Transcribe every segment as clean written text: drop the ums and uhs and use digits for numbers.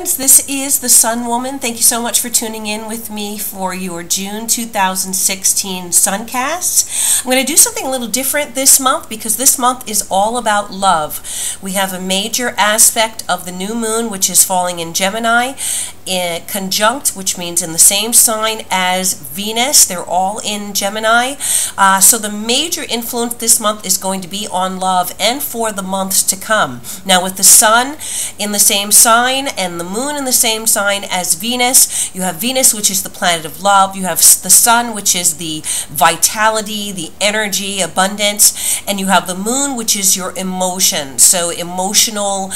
friends, this is the Sun Woman. Thank you so much for tuning in with me for your June 2016 Suncasts. I'm going to do something a little different this month because this month is all about love. We have a major aspect of the new moon, which is falling in Gemini, conjunct, which means in the same sign as Venus. They're all in Gemini. So the major influence this month is going to be on love and for the months to come. Now with the Sun in the same sign and the Moon in the same sign as Venus, you have Venus, which is the planet of love. You have the Sun, which is the vitality, the energy, abundance, and you have the Moon, which is your emotions. So emotional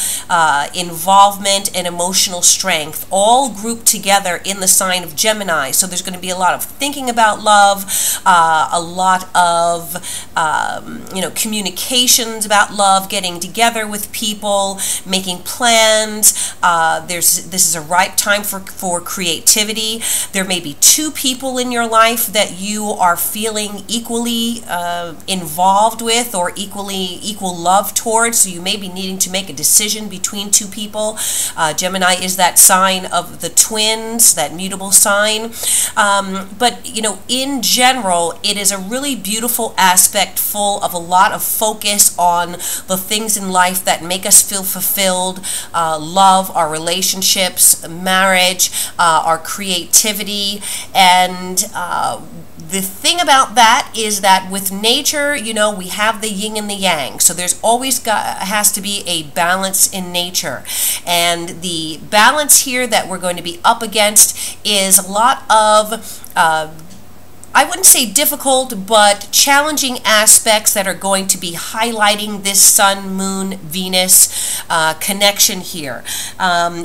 involvement and emotional strength, all grouped together in the sign of Gemini. So there's going to be a lot of thinking about love, a lot of communications about love, getting together with people, making plans. This is a ripe time for creativity. There may be two people in your life that you are feeling equally involved with or equal love towards. So you may be needing to make a decision between two people. Gemini is that sign of the twins, that mutable sign. But in general, it is a really beautiful aspect full of a lot of focus on the things in life that make us feel fulfilled, love, our relationships, marriage, our creativity. And the thing about that is that with nature, we have the yin and the yang. So there's always has to be a balance in nature. And the balance here that we're going to be up against is a lot of I wouldn't say difficult, but challenging aspects that are going to be highlighting this Sun, Moon, Venus connection here.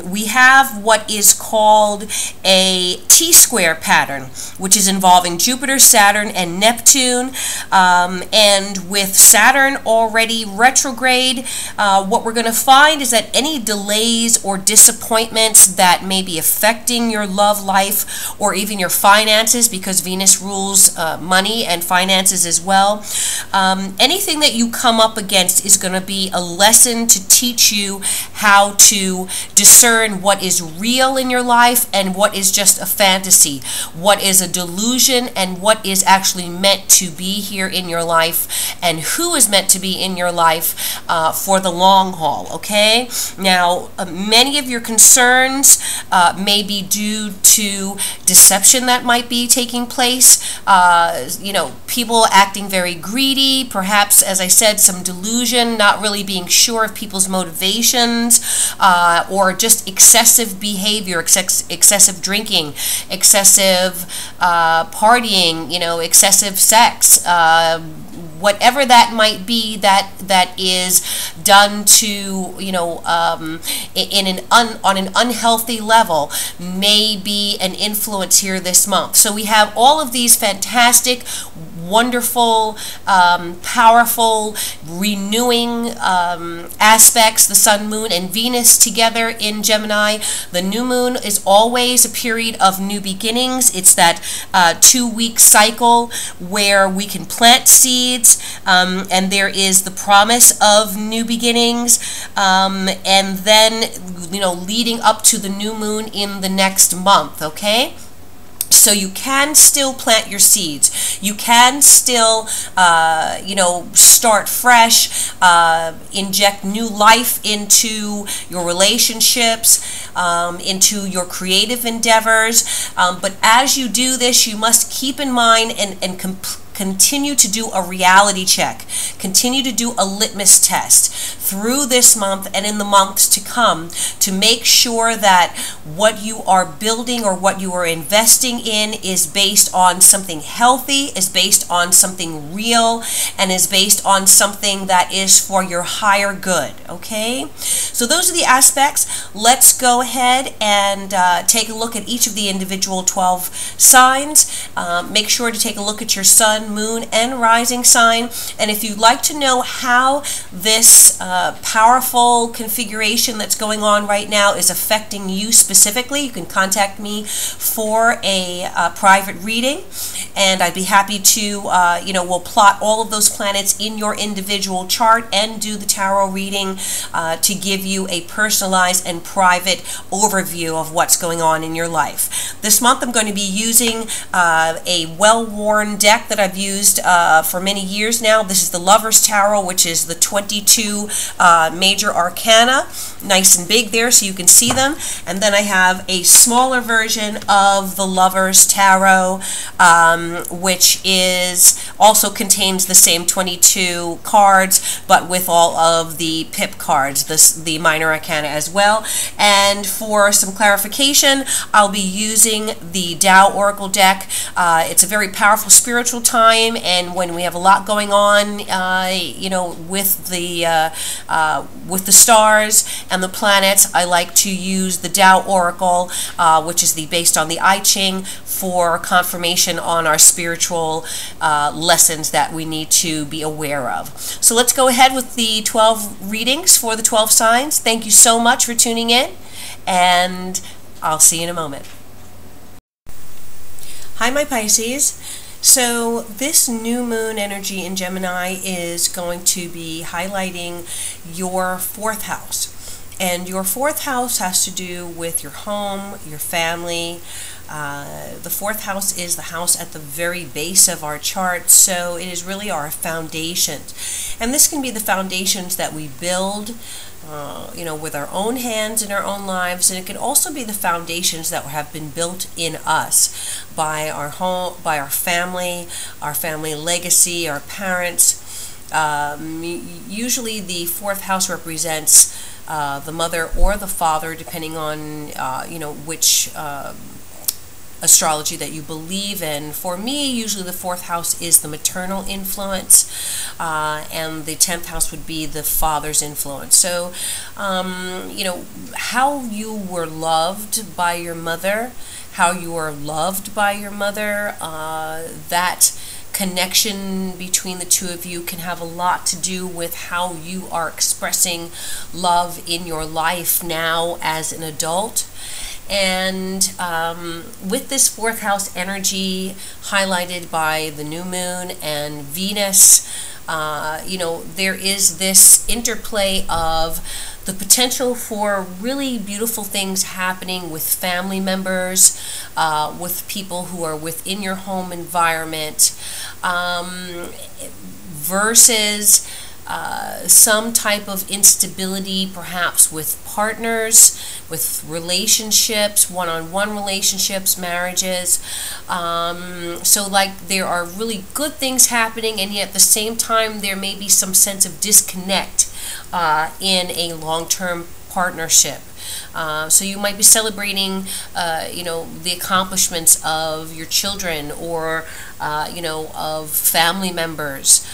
We have what is called a T-square pattern, which is involving Jupiter, Saturn, and Neptune. And with Saturn already retrograde, what we're going to find is that any delays or disappointments that may be affecting your love life or even your finances, because Venus rules money and finances as well. Anything that you come up against is going to be a lesson to teach you how to discern what is real in your life and what is just a fantasy, what is a delusion and what is actually meant to be here in your life, and who is meant to be in your life for the long haul, okay? Now, many of your concerns may be due to deception that might be taking place. People acting very greedy, perhaps, as I said, some delusion, not really being sure of people's motivations, or just excessive behavior, excessive drinking, excessive partying, excessive sex, whatever that might be that is done to, on an unhealthy level may be an influence here this month. So we have all of these fantastic, wonderful, powerful, renewing aspects, the Sun, Moon, and Venus together in Gemini. The new moon is always a period of new beginnings. It's that 2-week cycle where we can plant seeds, and there is the promise of new beginnings, and then, leading up to the new moon in the next month, okay? So you can still plant your seeds. You can still, start fresh, inject new life into your relationships, into your creative endeavors. But as you do this, you must keep in mind and continue to do a reality check. Continue to do a litmus test through this month and in the months to come to make sure that what you are building or what you are investing in is based on something healthy, is based on something real, and is based on something that is for your higher good, okay? So those are the aspects. Let's go ahead and take a look at each of the individual 12 signs. Make sure to take a look at your Sun, sun, moon, and rising sign. And if you'd like to know how this powerful configuration that's going on right now is affecting you specifically, you can contact me for a private reading, and I'd be happy to, we'll plot all of those planets in your individual chart and do the tarot reading to give you a personalized and private overview of what's going on in your life. This month I'm going to be using a well-worn deck that I've used for many years now. This is the Lover's Tarot, which is the 22 major arcana, nice and big there so you can see them. And then I have a smaller version of the Lover's Tarot, which also contains the same 22 cards, but with all of the pip cards, the minor arcana as well. And for some clarification, I'll be using the Tao Oracle deck. It's a very powerful spiritual time, and when we have a lot going on, with the stars and the planets, I like to use the Tao Oracle, which is based on the I Ching, for confirmation on our spiritual lessons that we need to be aware of. So let's go ahead with the 12 readings for the 12 signs. Thank you so much for tuning in, and I'll see you in a moment. Hi, my Pisces. So this new moon energy in Gemini is going to be highlighting your 4th house. And your 4th house has to do with your home, your family. The 4th house is the house at the very base of our chart, so it is really our foundations. And this can be the foundations that we build with our own hands in our own lives, and it can also be the foundations that have been built in us by our home, by our family legacy, our parents. Usually the 4th house represents the mother or the father, depending on which astrology that you believe in. For me, usually the 4th house is the maternal influence, and the 10th house would be the father's influence. So, how you were loved by your mother, how you are loved by your mother, that connection between the two of you can have a lot to do with how you are expressing love in your life now as an adult. And with this 4th house energy highlighted by the new moon and Venus, there is this interplay of the potential for really beautiful things happening with family members, with people who are within your home environment, versus some type of instability, perhaps with partners, with relationships, one-on-one relationships, marriages. So like there are really good things happening, and yet at the same time there may be some sense of disconnect in a long-term partnership. So you might be celebrating, the accomplishments of your children, or, of family members,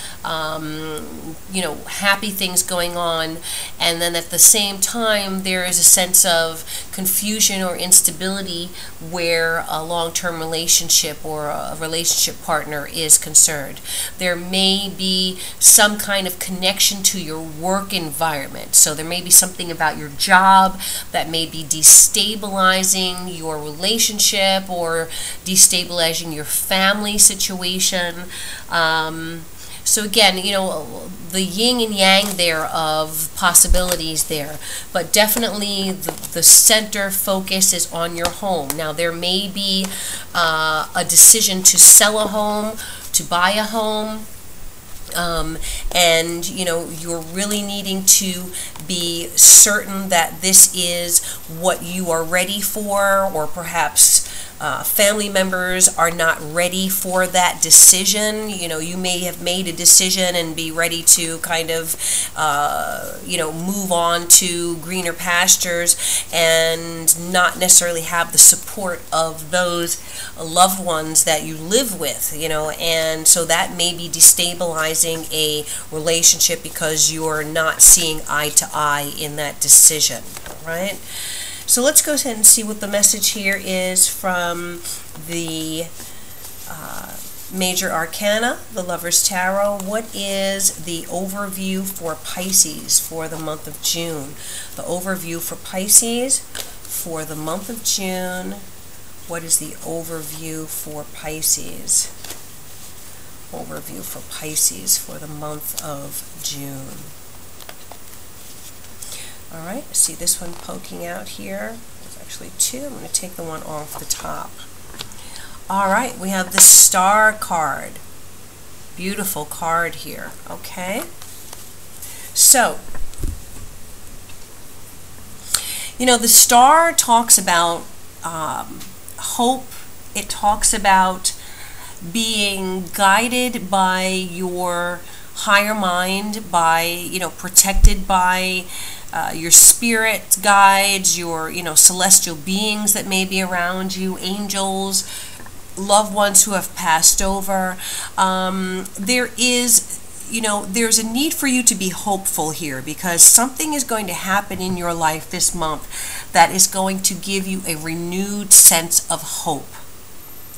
happy things going on, and then at the same time there is a sense of confusion or instability where a long-term relationship or a relationship partner is concerned. There may be some kind of connection to your work environment. So there may be something about your job that may be destabilizing your relationship or destabilizing your family situation. So again, the yin and yang there of possibilities there, but definitely the center focus is on your home. Now there may be a decision to sell a home, to buy a home, and you're really needing to be certain that this is what you are ready for, or perhaps family members are not ready for that decision. You may have made a decision and be ready to kind of move on to greener pastures, and not necessarily have the support of those loved ones that you live with, and so that may be destabilizing a relationship because you're not seeing eye to eye in that decision, right? So let's go ahead and see what the message here is from the Major Arcana, the Lover's Tarot. What is the overview for Pisces for the month of June? The overview for Pisces for the month of June. What is the overview for Pisces? Overview for Pisces for the month of June. All right, see this one poking out here? There's actually two. I'm going to take the one off the top. All right, we have the Star card. Beautiful card here, okay? So, you know, the Star talks about hope. It talks about being guided by your higher mind, by, you know, protected by your spirit guides, your, you know, celestial beings that may be around you, angels, loved ones who have passed over. There is, you know, there's a need for you to be hopeful here, because something is going to happen in your life this month that is going to give you a renewed sense of hope.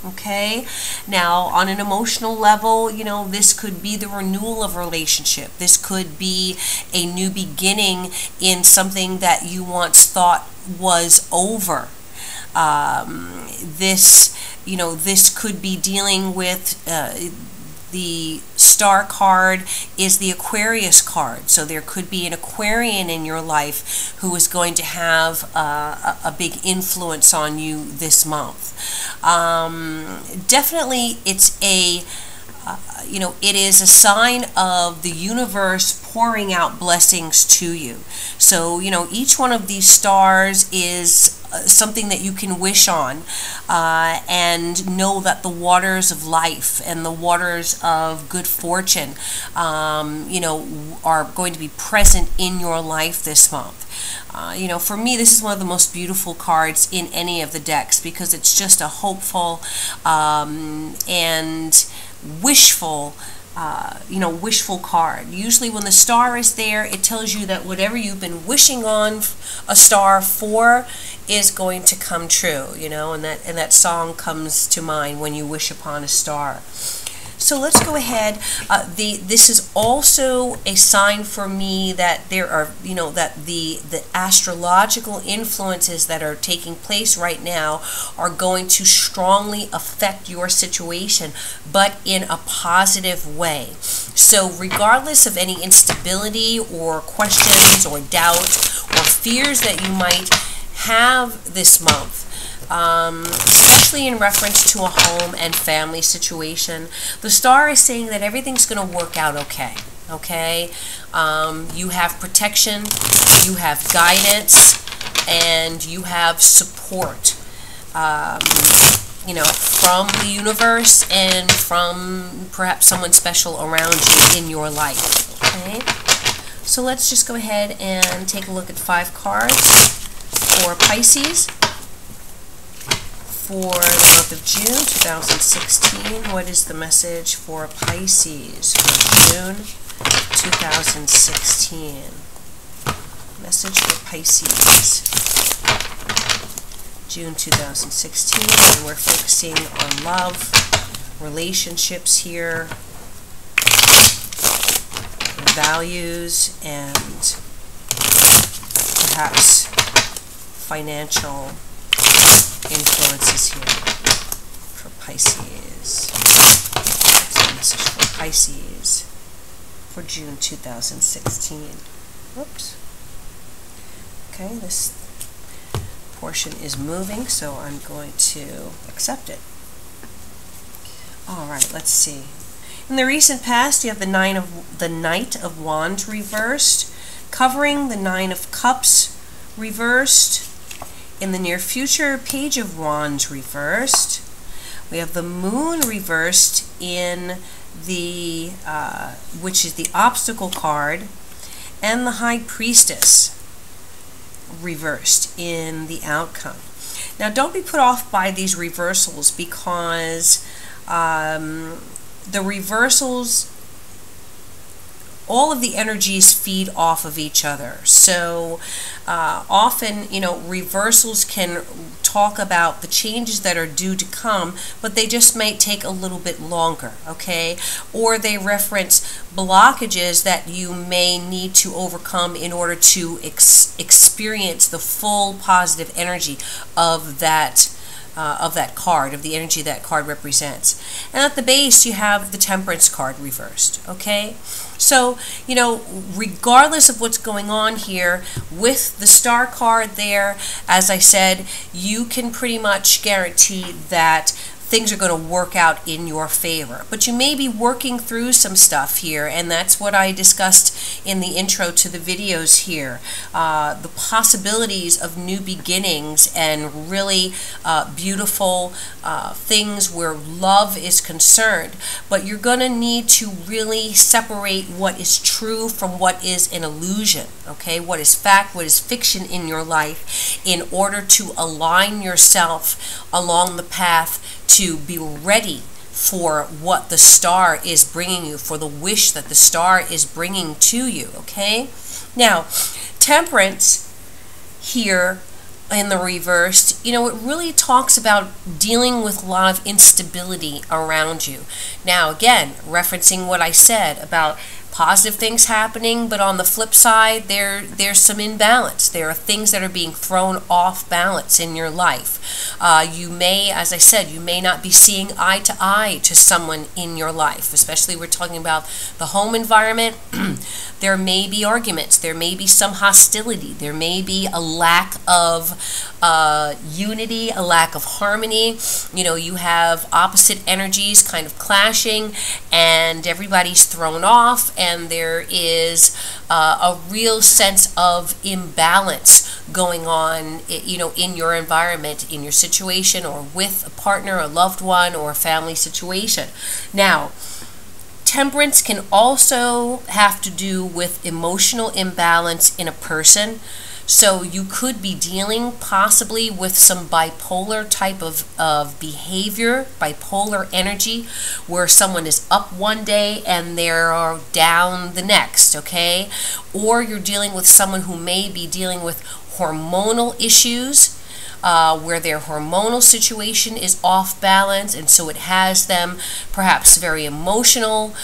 Okay, now on an emotional level, you know, this could be the renewal of a relationship. This could be a new beginning in something that you once thought was over. You know, this could be dealing with the Star card is the Aquarius card. So there could be an Aquarian in your life who is going to have a big influence on you this month. Definitely it's a, you know, it is a sign of the universe pouring out blessings to you. So, you know, each one of these stars is something that you can wish on, and know that the waters of life and the waters of good fortune, you know, are going to be present in your life this month. You know, for me, this is one of the most beautiful cards in any of the decks, because it's just a hopeful and wishful, you know, wishful card. Usually when the Star is there, it tells you that whatever you've been wishing on a star for is going to come true, you know, and that song comes to mind, When You Wish Upon a Star. So let's go ahead. This is also a sign for me that there are, you know, that the astrological influences that are taking place right now are going to strongly affect your situation, but in a positive way. So regardless of any instability or questions or doubt or fears that you might have this month, especially in reference to a home and family situation, the Star is saying that everything's going to work out okay. Okay, you have protection, you have guidance, and you have support, you know, from the universe and from perhaps someone special around you in your life. Okay, so let's just go ahead and take a look at 5 cards for Pisces for the month of June 2016. What is the message for Pisces for June 2016? Message for Pisces, June 2016. And we're focusing on love, relationships here, values, and perhaps financial influences here for Pisces. That's a message for Pisces for June 2016. Whoops. Okay, this portion is moving, so I'm going to accept it. All right, let's see. In the recent past, you have the Knight of Wands reversed, covering the 9 of Cups reversed. In the near future, Page of Wands reversed. We have the Moon reversed in the, which is the Obstacle card, and the High Priestess reversed in the Outcome. Now, don't be put off by these reversals, because the reversals all of the energies feed off of each other. So often, reversals can talk about the changes that are due to come, but they just may take a little bit longer, okay? Or they reference blockages that you may need to overcome in order to experience the full positive energy of that card, of the energy that card represents. And at the base, you have the Temperance card reversed, okay? So, regardless of what's going on here, with the Star card there, as I said, you can pretty much guarantee that things are going to work out in your favor. But you may be working through some stuff here, and that's what I discussed in the intro to the videos here. The possibilities of new beginnings and really beautiful things where love is concerned. But you're going to need to really separate what is true from what is an illusion, okay? What is fact, what is fiction in your life, in order to align yourself along the path to be ready for what the star is bringing you, for the wish that the star is bringing to you, okay? Now, Temperance here in the reversed, it really talks about dealing with a lot of instability around you. Now, again, referencing what I said about positive things happening, but on the flip side, there's some imbalance. There are things that are being thrown off balance in your life. You may, as I said, you may not be seeing eye to eye to someone in your life, especially we're talking about the home environment. There may be arguments. There may be some hostility. There may be a lack of unity, a lack of harmony. You have opposite energies kind of clashing, and everybody's thrown off, and there is a real sense of imbalance going on, in your environment, in your situation, or with a partner, a loved one, or a family situation. Now, Temperance can also have to do with emotional imbalance in a person. So you could be dealing possibly with some bipolar type of behavior, bipolar energy, where someone is up one day and they're down the next, okay? Or you're dealing with someone who may be dealing with hormonal issues, where their hormonal situation is off balance, and so it has them perhaps very emotional,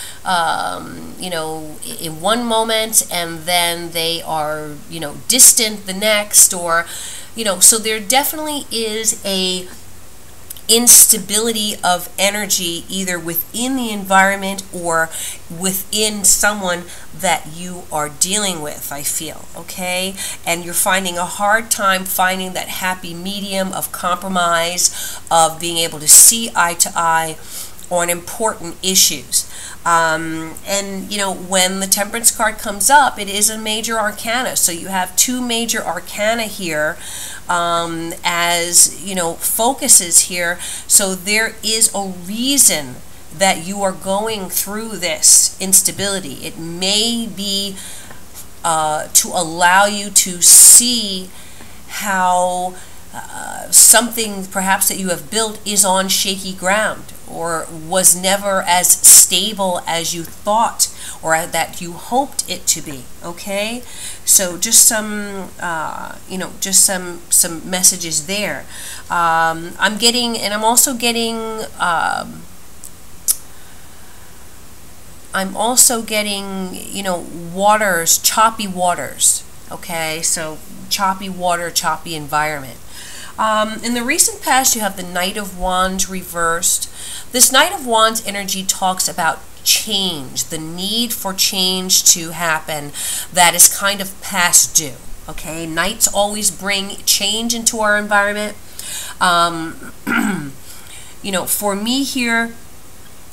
in one moment, and then they are, distant the next, or, so there definitely is a instability of energy either within the environment or within someone that you are dealing with, I feel, okay? And you're finding a hard time finding that happy medium of compromise, of being able to see eye to eye on important issues. And when the Temperance card comes up, it is a major arcana. So you have two major arcana here as focuses here. So there is a reason that you are going through this instability. It may be to allow you to see how something perhaps that you have built is on shaky ground, or was never as stable as you thought or that you hoped it to be, okay? So just some, just some messages there. I'm getting, and I'm also getting, waters, choppy waters, okay? So choppy water, choppy environment. In the recent past, you have the Knight of Wands reversed. This Knight of Wands energy talks about change, the need for change to happen that is kind of past due, okay? Knights always bring change into our environment. For me here,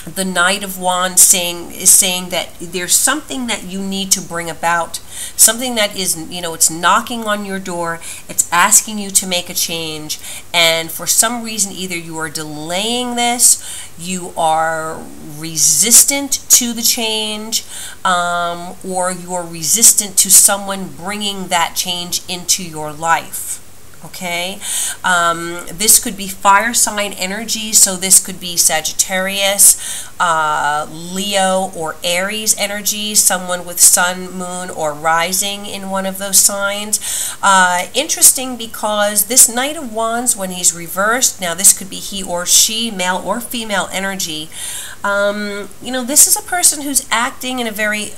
the Knight of Wands is saying that there's something that you need to bring about, something that is, it's knocking on your door, it's asking you to make a change, and for some reason either you are delaying this, you are resistant to the change, or you are resistant to someone bringing that change into your life. Okay, this could be fire sign energy, so this could be Sagittarius, Leo, or Aries energy, someone with sun, moon, or rising in one of those signs. Interesting because this Knight of Wands, when he's reversed, now this could be he or she, male or female energy, you know, this is a person who's acting in a very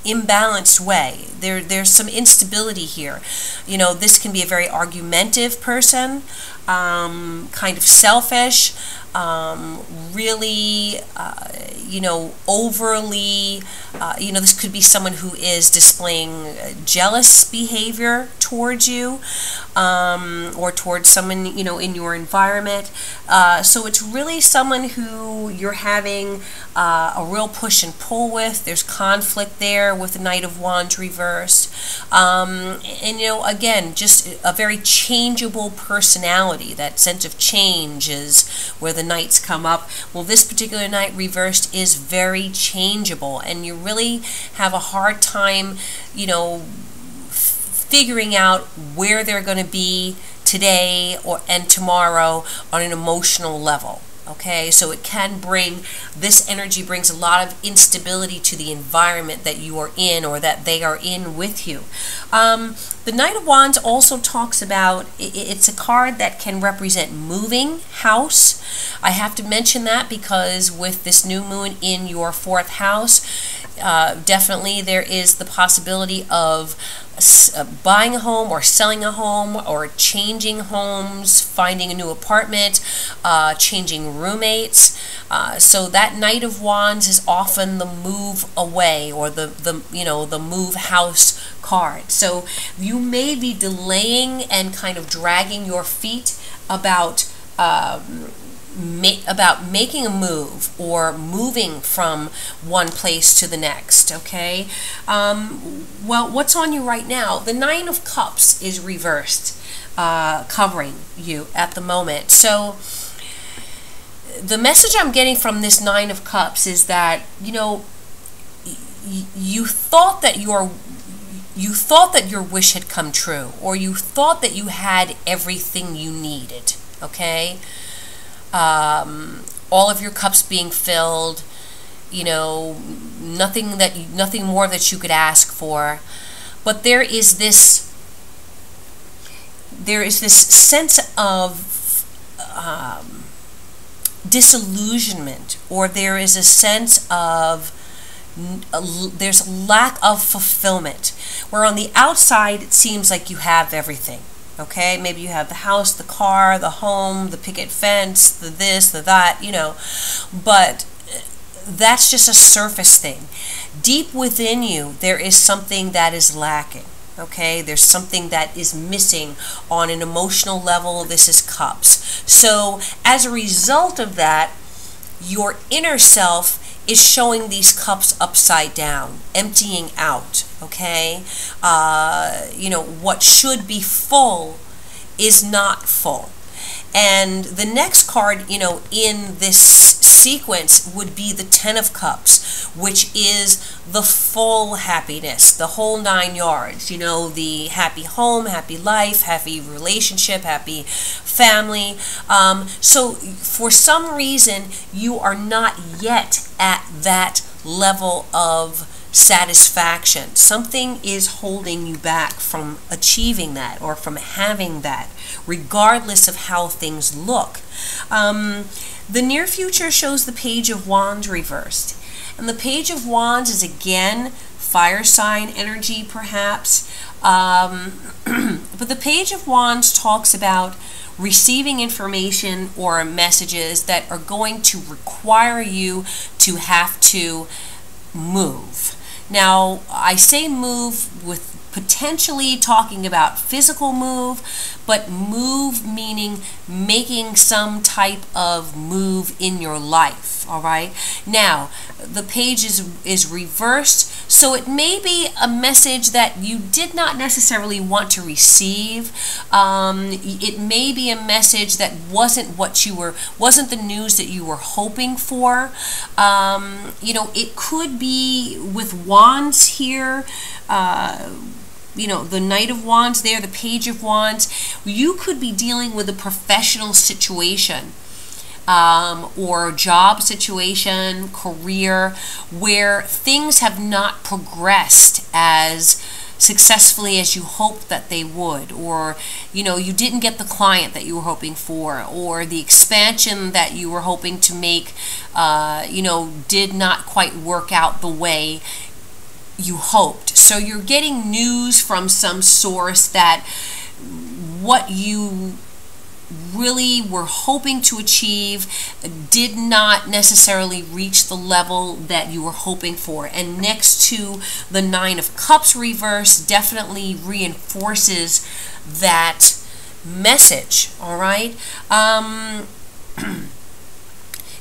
imbalanced way. There's some instability here. You know, this can be a very argumentative person, kind of selfish, really, you know, overly, you know, this could be someone who is displaying jealous behavior towards you, or towards someone, you know, in your environment. So it's really someone who you're having a real push and pull with. There's conflict there with the Knight of Wands reversed. And, you know, again, just a very changeable personality. That sense of change is where the Knights come up. Well, this particular Knight reversed is very changeable, and you really have a hard time, you know, figuring out where they're going to be today and tomorrow on an emotional level. Okay, so it can bring, this energy brings a lot of instability to the environment that you are in or that they are in with you. The Knight of Wands also talks about, it's a card that can represent moving house. I have to mention that because with this new moon in your 4th house, definitely there is the possibility of buying a home or selling a home or changing homes, finding a new apartment, changing roommates. So that Knight of Wands is often the move away or the you know, the move house card. So you may be delaying and kind of dragging your feet about making a move or moving from one place to the next. Okay, well, what's on you right now? The 9 of Cups is reversed, covering you at the moment. So the message I'm getting from this 9 of Cups is that, you know, you thought that your wish had come true, or you thought that you had everything you needed. Okay, all of your cups being filled, you know, nothing more that you could ask for. But there is this sense of disillusionment, or there is a sense of there's a lack of fulfillment, where on the outside it seems like you have everything. Okay, maybe you have the house, the car, the home, the picket fence, the this, the that, you know, but that's just a surface thing. Deep within you, there is something that is lacking. Okay, there's something that is missing on an emotional level. This is Cups. So as a result of that, your inner self is showing these cups upside down, emptying out. Okay, you know, what should be full is not full. And the next card, you know, in this sequence would be the 10 of Cups, which is the full happiness, the whole 9 yards. You know, the happy home, happy life, happy relationship, happy family. So for some reason, you are not yet at that level of satisfaction. Something is holding you back from achieving that or from having that, regardless of how things look. The near future shows the Page of Wands reversed. And the Page of Wands is again fire sign energy, perhaps. But the Page of Wands talks about receiving information or messages that are going to require you to have to move. Now, I say move with potentially talking about physical move, but move meaning making some type of move in your life. All right. Now, the page is reversed, so it may be a message that you did not necessarily want to receive. It may be a message that wasn't the news that you were hoping for. You know, it could be with wands here. the Knight of Wands there, the Page of Wands, you could be dealing with a professional situation, or job situation, career, where things have not progressed as successfully as you hoped that they would, or you didn't get the client that you were hoping for, or the expansion that you were hoping to make did not quite work out the way you hoped. So you're getting news from some source that what you really were hoping to achieve did not necessarily reach the level that you were hoping for. And next to the Nine of Cups reverse definitely reinforces that message, all right?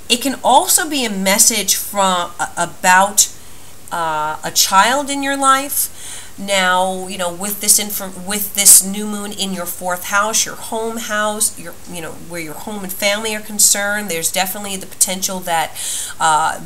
It can also be a message from about a child in your life. Now, with this new moon in your 4th house, your home house, where your home and family are concerned, there's definitely the potential that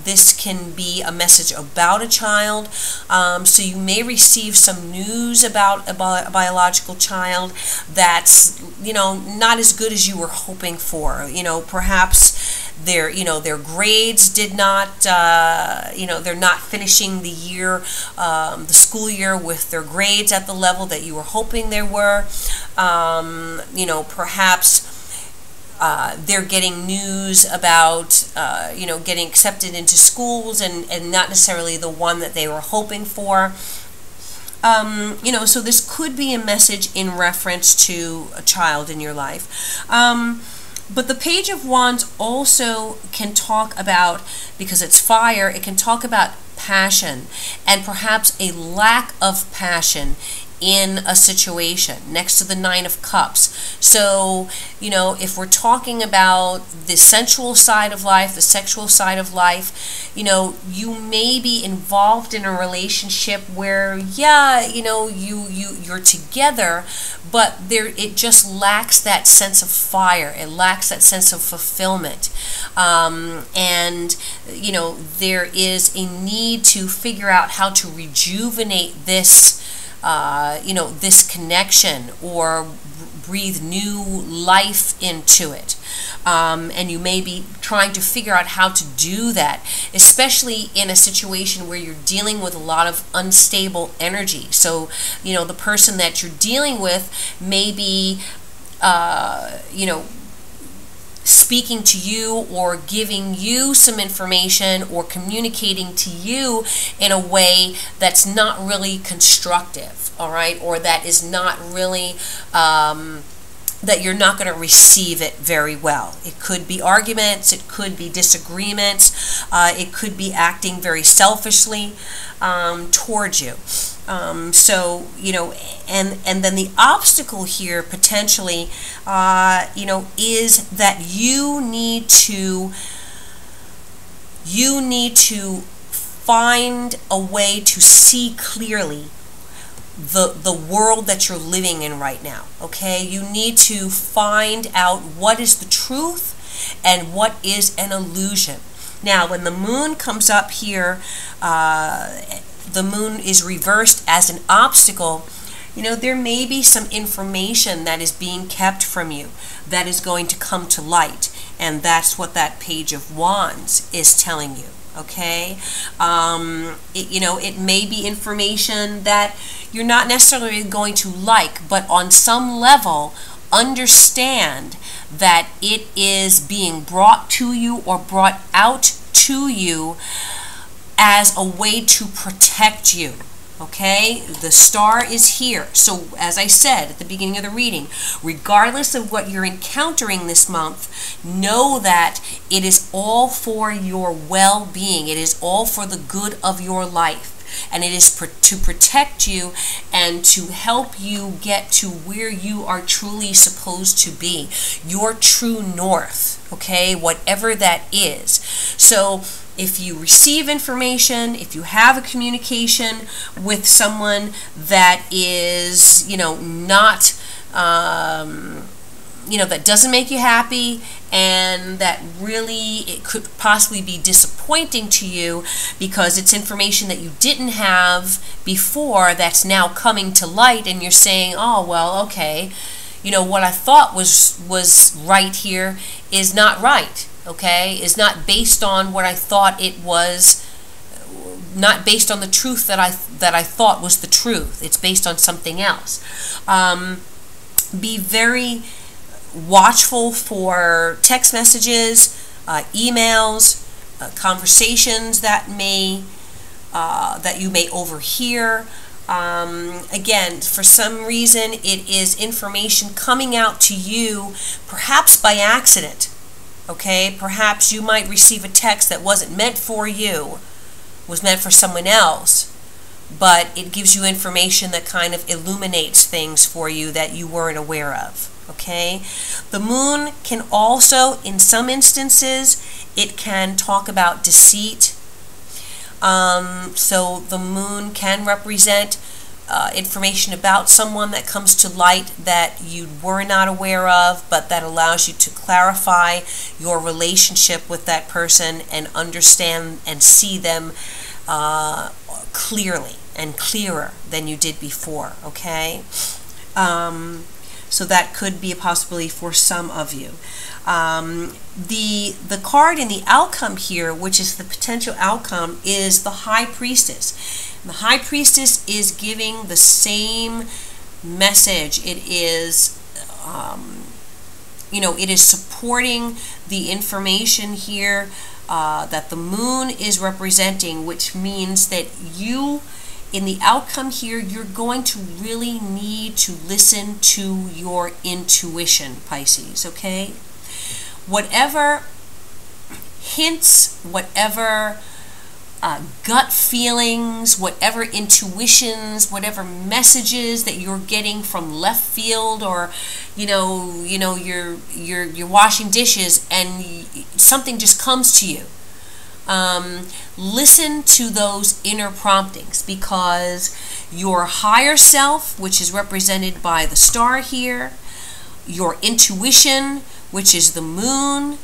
this can be a message about a child. So you may receive some news about a biological child that's, not as good as you were hoping for. Perhaps their grades did not, they're not finishing the year, the school year with their grades at the level that you were hoping they were. Perhaps they're getting news about, getting accepted into schools and not necessarily the one that they were hoping for. So this could be a message in reference to a child in your life. But the Page of Wands also can talk about, because it's fire, it can talk about passion and perhaps a lack of passion in a situation next to the Nine of Cups. So, if we're talking about the sensual side of life, the sexual side of life, you may be involved in a relationship where, you're together, but it just lacks that sense of fire. It lacks that sense of fulfillment. And there is a need to figure out how to rejuvenate this this connection, or breathe new life into it. And you may be trying to figure out how to do that, especially in a situation where you're dealing with a lot of unstable energy. So, the person that you're dealing with may be, speaking to you or giving you some information or communicating to you in a way that's not really constructive, all right, or that is not really that you're not going to receive it very well. It could be arguments, it could be disagreements, it could be acting very selfishly towards you. So, and then the obstacle here potentially, is that you need to find a way to see clearly the world that you're living in right now, okay? You need to find out what is the truth and what is an illusion. Now, when the moon comes up here, the moon is reversed as an obstacle. There may be some information that is being kept from you that is going to come to light, and that's what that Page of Wands is telling you, okay? It may be information that you're not necessarily going to like, but on some level, understand that it is being brought to you or brought out to you as a way to protect you. Okay, the star is here. So as I said at the beginning of the reading, regardless of what you're encountering this month, know that it is all for your well-being. It is all for the good of your life. And it is to protect you and to help you get to where you are truly supposed to be. Your true north, okay, whatever that is. So if you receive information, if you have a communication with someone that is, not that doesn't make you happy, and that really it could possibly be disappointing to you because it's information that you didn't have before that's now coming to light, and you're saying, oh, well, okay, what I thought was right here is not right, okay, is not based on what I thought it was, not based on the truth that I thought was the truth. It's based on something else. Be very watchful for text messages, emails, conversations that you may overhear. Again, for some reason, it is information coming out to you, perhaps by accident. Okay, perhaps you might receive a text that wasn't meant for you, was meant for someone else, but it gives you information that kind of illuminates things for you that you weren't aware of. Okay, the moon can also, in some instances, it can talk about deceit. So the moon can represent information about someone that comes to light that you were not aware of, but that allows you to clarify your relationship with that person and understand and see them clearly and clearer than you did before. Okay. So that could be a possibility for some of you. The card in the outcome here, which is the potential outcome, is the High Priestess. And the High Priestess is giving the same message. It is, it is supporting the information here that the moon is representing, which means that you, in the outcome here, you're going to really need to listen to your intuition, Pisces, okay? Whatever hints, whatever gut feelings, whatever intuitions, whatever messages that you're getting from left field, or you're washing dishes and something just comes to you. Listen to those inner promptings, because your higher self, which is represented by the star here, your intuition, which is the moon,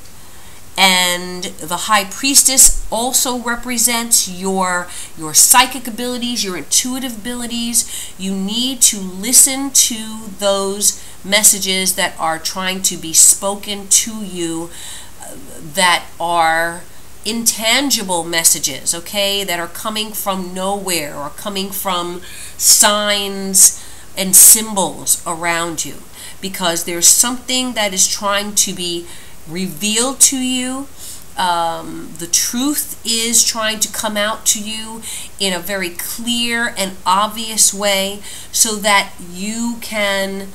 and the High Priestess also represents your psychic abilities, your intuitive abilities. You need to listen to those messages that are trying to be spoken to you, that are intangible messages, okay, that are coming from nowhere, or coming from signs and symbols around you, because there's something that is trying to be revealed to you. The truth is trying to come out to you in a very clear and obvious way, so that you can,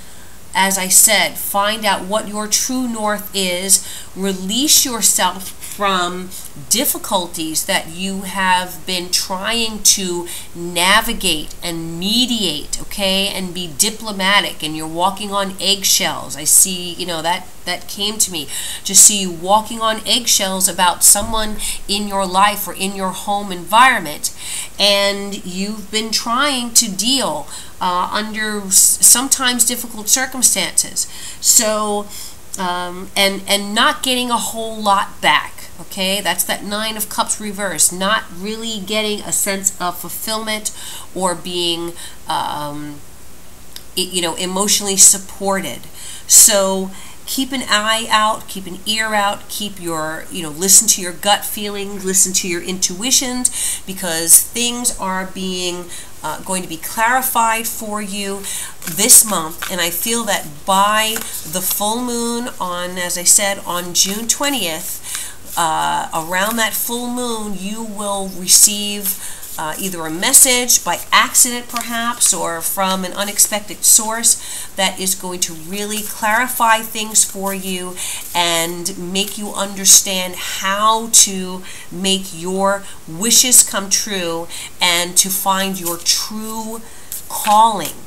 as I said, find out what your true north is, release yourself from difficulties that you have been trying to navigate and mediate, okay, and be diplomatic, and you're walking on eggshells. I see, that came to me. Just see you walking on eggshells about someone in your life or in your home environment, and you've been trying to deal under sometimes difficult circumstances. So, and not getting a whole lot back. Okay, that's that Nine of Cups reverse, not really getting a sense of fulfillment or being, emotionally supported. So keep an eye out, keep an ear out, keep your, listen to your gut feelings, listen to your intuitions, because things are being going to be clarified for you this month. And I feel that by the full moon on, as I said, on June 20th, around that full moon, you will receive either a message by accident perhaps, or from an unexpected source, that is going to really clarify things for you and make you understand how to make your wishes come true, and to find your true calling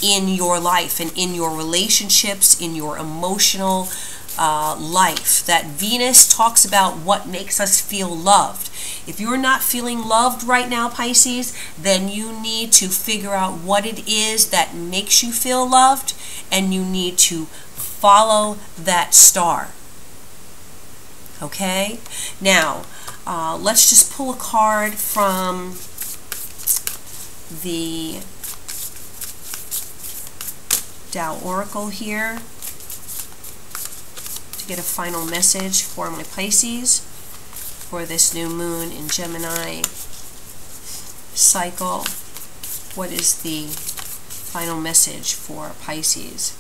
in your life and in your relationships, in your emotional life. That Venus talks about what makes us feel loved. If you're not feeling loved right now, Pisces, then you need to figure out what it is that makes you feel loved, and you need to follow that star. Okay? Now, let's just pull a card from the Tao Oracle here to get a final message for my Pisces for this new moon in Gemini cycle. What is the final message for Pisces?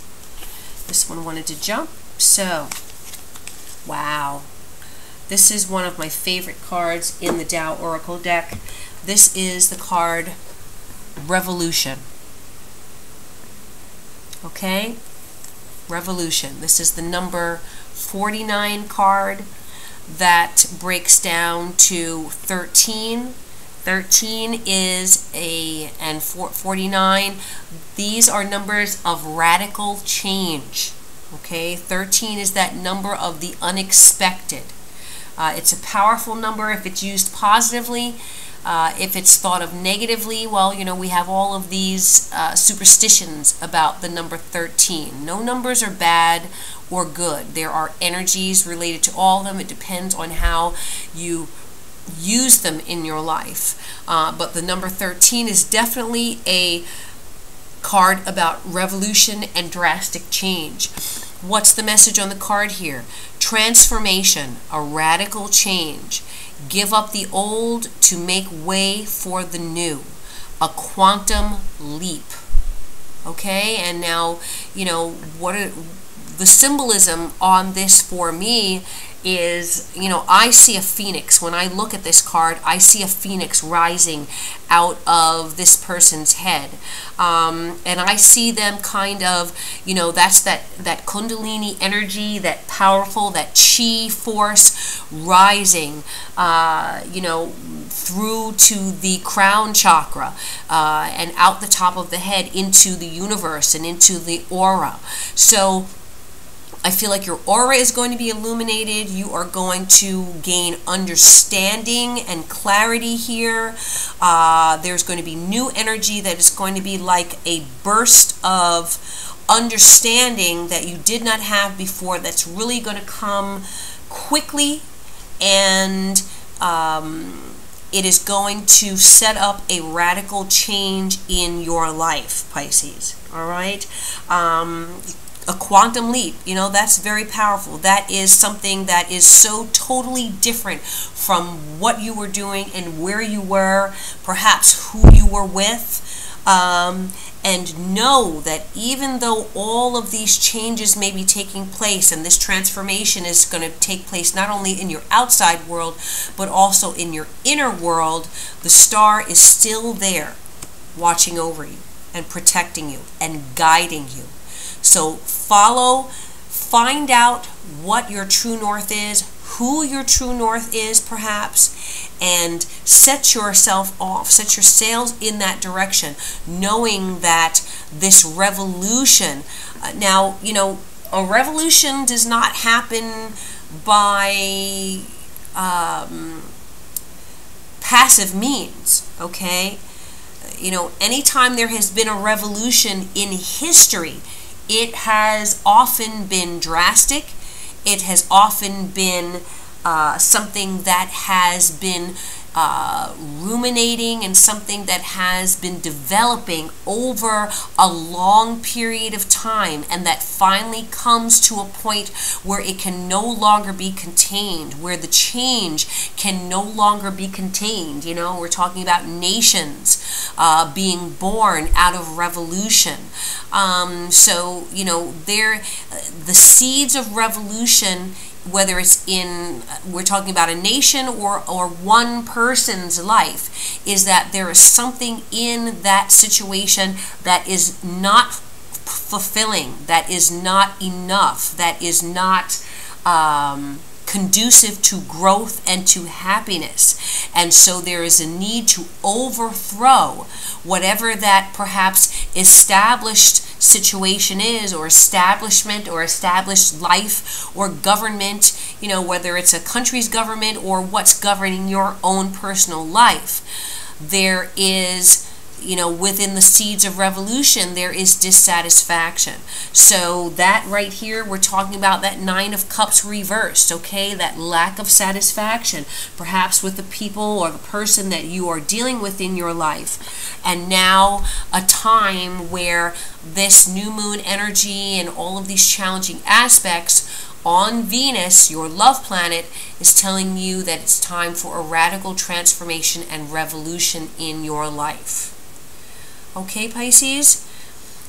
This one wanted to jump, so wow. This is one of my favorite cards in the Tao Oracle deck. This is the card Revolution. Okay? Revolution. This is the number 49 card that breaks down to 13. 13 is and 49, these are numbers of radical change. Okay? 13 is that number of the unexpected. It's a powerful number if it's used positively. If it's thought of negatively, well, you know, we have all of these superstitions about the number 13. No numbers are bad or good. There are energies related to all of them. It depends on how you use them in your life. But the number 13 is definitely a card about revolution and drastic change. What's the message on the card here? Transformation, a radical change. Give up the old to make way for the new. A quantum leap. Okay, and now, you know, the symbolism on this for me is, you know, I see a phoenix. When I look at this card, I see a phoenix rising out of this person's head. And I see them kind of, you know, that's that Kundalini energy, that powerful, that chi force rising, you know, through to the crown chakra and out the top of the head into the universe and into the aura. So I feel like your aura is going to be illuminated. You are going to gain understanding and clarity here. There's going to be new energy that is going to be like a burst of understanding that you did not have before, that's really going to come quickly, and it is going to set up a radical change in your life, Pisces. All right? A quantum leap, you know, that's very powerful. That is something that is so totally different from what you were doing and where you were, perhaps who you were with. And know that even though all of these changes may be taking place, and this transformation is going to take place not only in your outside world, but also in your inner world, the star is still there watching over you and protecting you and guiding you. So find out what your true north is, who your true north is perhaps, and set yourself off, set your sails in that direction, knowing that this revolution, now, you know, a revolution does not happen by passive means, okay? You know, anytime there has been a revolution in history, it has often been drastic. It has often been something that has been ruminating and something that has been developing over a long period of time, and that finally comes to a point where it can no longer be contained, where the change can no longer be contained. You know, we're talking about nations being born out of revolution. So, you know, the seeds of revolution, whether it's in, we're talking about a nation or one person's life, is that there is something in that situation that is not fulfilling, that is not enough, that is not conducive to growth and to happiness. And so there is a need to overthrow whatever that perhaps established situation is, or establishment, or established life, or government, you know, whether it's a country's government or what's governing your own personal life. There is, you know, within the seeds of revolution, there is dissatisfaction. So that right here, we're talking about that Nine of Cups reversed, okay? That lack of satisfaction, perhaps with the people or the person that you are dealing with in your life. And now a time where this new moon energy and all of these challenging aspects on Venus, your love planet, is telling you that it's time for a radical transformation and revolution in your life. Okay, Pisces?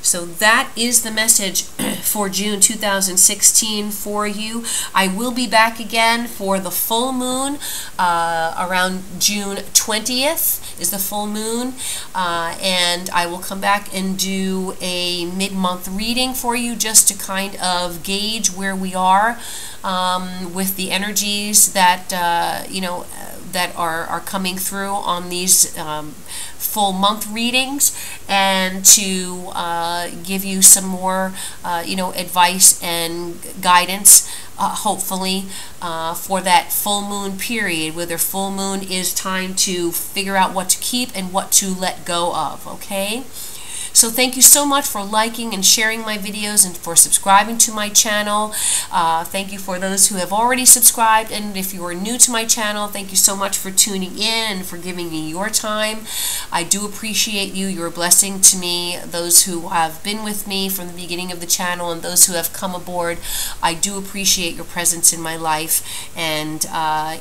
So that is the message for June 2016 for you. I will be back again for the full moon around June 20th is the full moon, and I will come back and do a mid-month reading for you just to kind of gauge where we are with the energies that you know, that are coming through on these full month readings, and to give you some more you know, advice and guidance hopefully for that full moon period, where their full moon is time to figure out what to keep and what to let go of. Okay? So thank you so much for liking and sharing my videos and for subscribing to my channel. Thank you for those who have already subscribed, and if you are new to my channel, thank you so much for tuning in and for giving me your time. I do appreciate you. You're a blessing to me. Those who have been with me from the beginning of the channel and those who have come aboard, I do appreciate your presence in my life and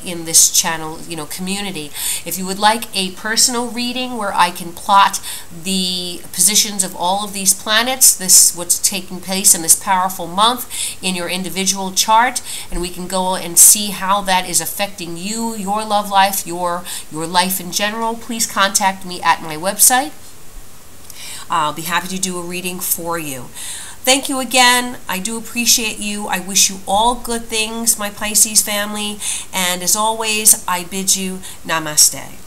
in this channel, you know, community. If you would like a personal reading where I can plot the position of all of these planets, this what's taking place in this powerful month in your individual chart, and we can go and see how that is affecting you, your love life, your life in general, please contact me at my website. I'll be happy to do a reading for you. Thank you again. I do appreciate you. I wish you all good things, my Pisces family, and as always, I bid you namaste.